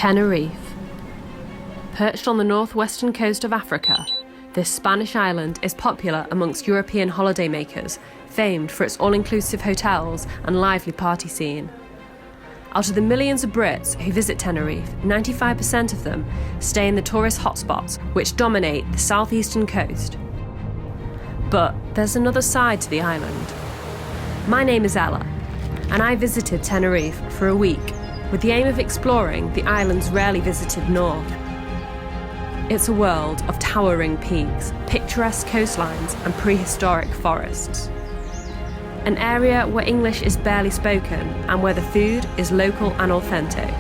Tenerife. Perched on the northwestern coast of Africa, this Spanish island is popular amongst European holidaymakers, famed for its all-inclusive hotels and lively party scene. Out of the millions of Brits who visit Tenerife, 95% of them stay in the tourist hotspots which dominate the southeastern coast. But there's another side to the island. My name is Ella, and I visited Tenerife for a week with the aim of exploring the island's rarely visited north. It's a world of towering peaks, picturesque coastlines and prehistoric forests. An area where English is barely spoken and where the food is local and authentic.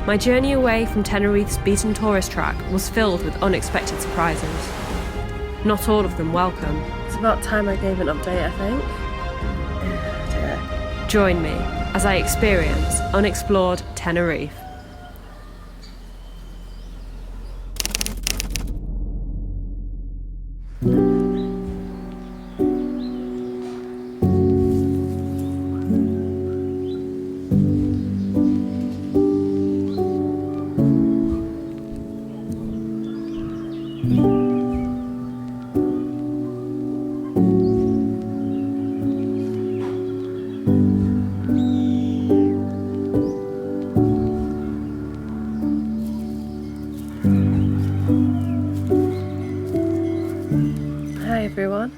My journey away from Tenerife's beaten tourist track was filled with unexpected surprises. Not all of them welcome. It's about time I gave an update, I think. Join me as I experience unexplored Tenerife. Hi everyone.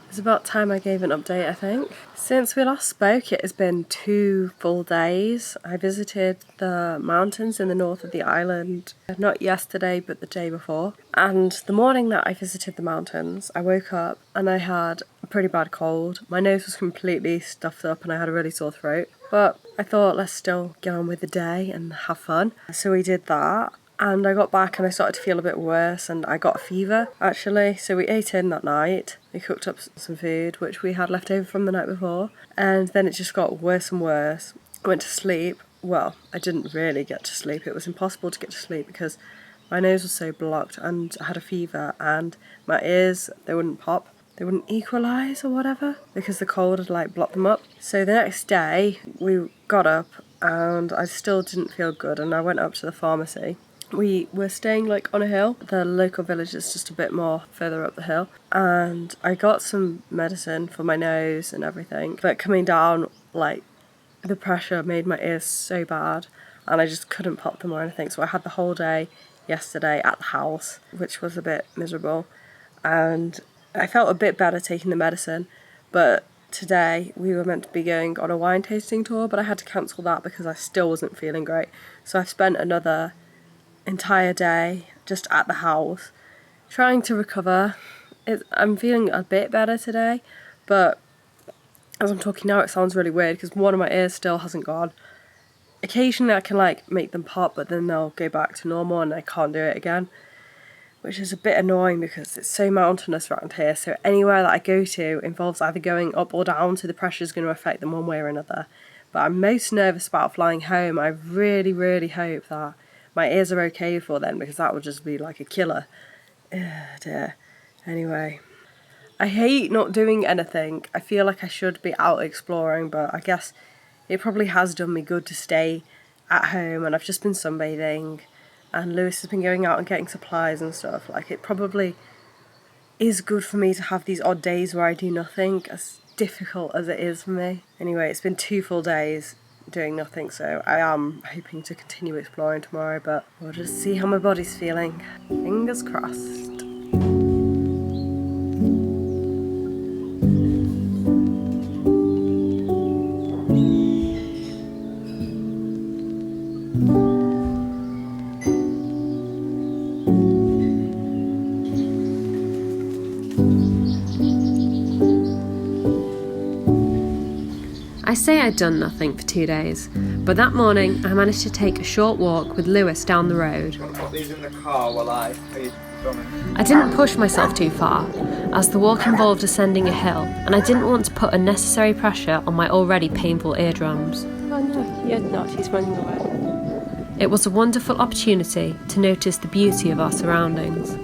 It's about time I gave an update, I think. Since we last spoke, it has been 2 full days. I visited the mountains in the north of the island, not yesterday, but the day before. And the morning that I visited the mountains, I woke up and I had a pretty bad cold. My nose was completely stuffed up and I had a really sore throat. But I thought, let's still get on with the day and have fun. So we did that. And I got back and I started to feel a bit worse and I got a fever actually. So we ate in that night. We cooked up some food which we had left over from the night before. And then it just got worse and worse. I went to sleep. Well, I didn't really get to sleep. It was impossible to get to sleep because my nose was so blocked and I had a fever and my ears, they wouldn't pop. They wouldn't equalise or whatever because the cold had like blocked them up. So the next day we got up and I still didn't feel good and I went up to the pharmacy. We were staying like on a hill. The local village is just a bit more further up the hill. And I got some medicine for my nose and everything. But coming down, like, the pressure made my ears so bad. And I just couldn't pop them or anything. So I had the whole day yesterday at the house, which was a bit miserable. And I felt a bit better taking the medicine. But today we were meant to be going on a wine tasting tour. But I had to cancel that because I still wasn't feeling great. So I've spent another entire day just at the house trying to recover. I'm feeling a bit better today, but as I'm talking now it sounds really weird because one of my ears still hasn't gone. Occasionally I can like make them pop, but then they'll go back to normal and I can't do it again, which is a bit annoying because it's so mountainous around here, so anywhere that I go to involves either going up or down, so the pressure is going to affect them one way or another. But I'm most nervous about flying home. I really hope that my ears are okay before then because that would just be like a killer. Dear. Anyway, I hate not doing anything. I feel like I should be out exploring, but I guess it probably has done me good to stay at home, and I've just been sunbathing and Lewis has been going out and getting supplies and stuff. Like, it probably is good for me to have these odd days where I do nothing, as difficult as it is for me. Anyway, it's been 2 full days doing nothing, so I am hoping to continue exploring tomorrow, but we'll just see how my body's feeling. Fingers crossed. I say I'd done nothing for 2 days, but that morning I managed to take a short walk with Lewis down the road. I'll put these in the car while I feed filming. I didn't push myself too far, as the walk involved ascending a hill, and I didn't want to put unnecessary pressure on my already painful eardrums. Oh no, you're not, he's running away. It was a wonderful opportunity to notice the beauty of our surroundings.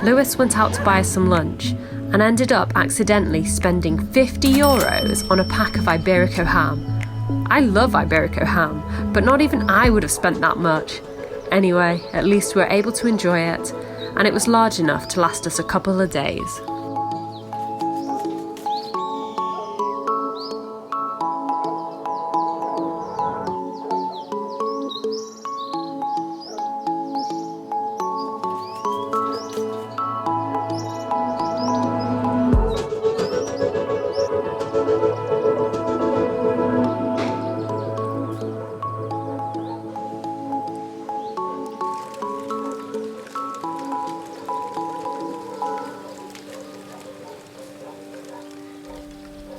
Lewis went out to buy us some lunch, and ended up accidentally spending €50 on a pack of Iberico ham. I love Iberico ham, but not even I would have spent that much. Anyway, at least we were able to enjoy it, and it was large enough to last us a couple of days.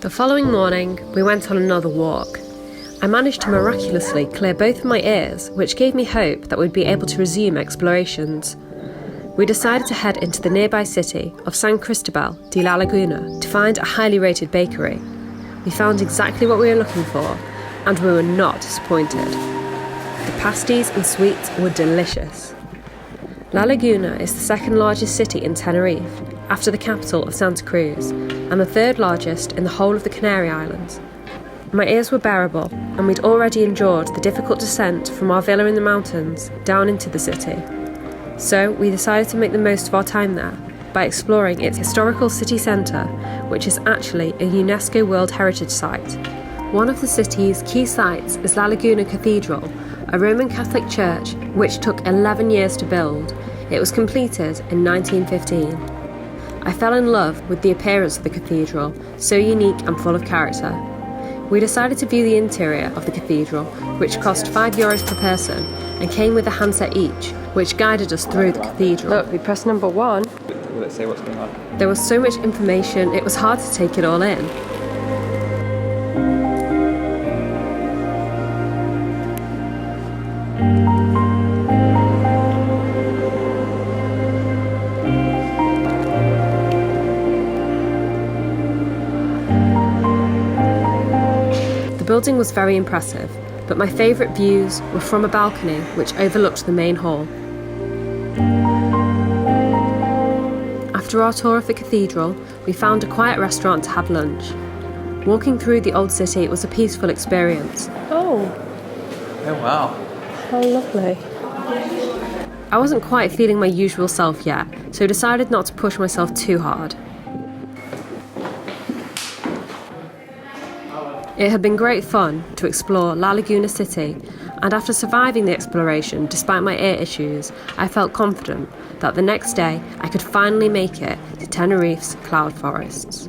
The following morning, we went on another walk. I managed to miraculously clear both of my ears, which gave me hope that we'd be able to resume explorations. We decided to head into the nearby city of San Cristóbal de La Laguna to find a highly rated bakery. We found exactly what we were looking for, and we were not disappointed. The pasties and sweets were delicious. La Laguna is the second largest city in Tenerife, after the capital of Santa Cruz, and the third largest in the whole of the Canary Islands. My ears were bearable, and we'd already endured the difficult descent from our villa in the mountains down into the city. So we decided to make the most of our time there by exploring its historical city centre, which is actually a UNESCO World Heritage Site. One of the city's key sites is La Laguna Cathedral, a Roman Catholic church which took 11 years to build. It was completed in 1915. I fell in love with the appearance of the cathedral, so unique and full of character. We decided to view the interior of the cathedral, which cost €5 per person and came with a handset each, which guided us through the cathedral. Look, we press number 1. Will it say what's going on? There was so much information, it was hard to take it all in. The building was very impressive, but my favourite views were from a balcony which overlooked the main hall. After our tour of the cathedral, we found a quiet restaurant to have lunch. Walking through the old city was a peaceful experience. Oh, wow. how lovely. I wasn't quite feeling my usual self yet, so decided not to push myself too hard. It had been great fun to explore La Laguna City, and after surviving the exploration despite my ear issues, I felt confident that the next day I could finally make it to Tenerife's cloud forests.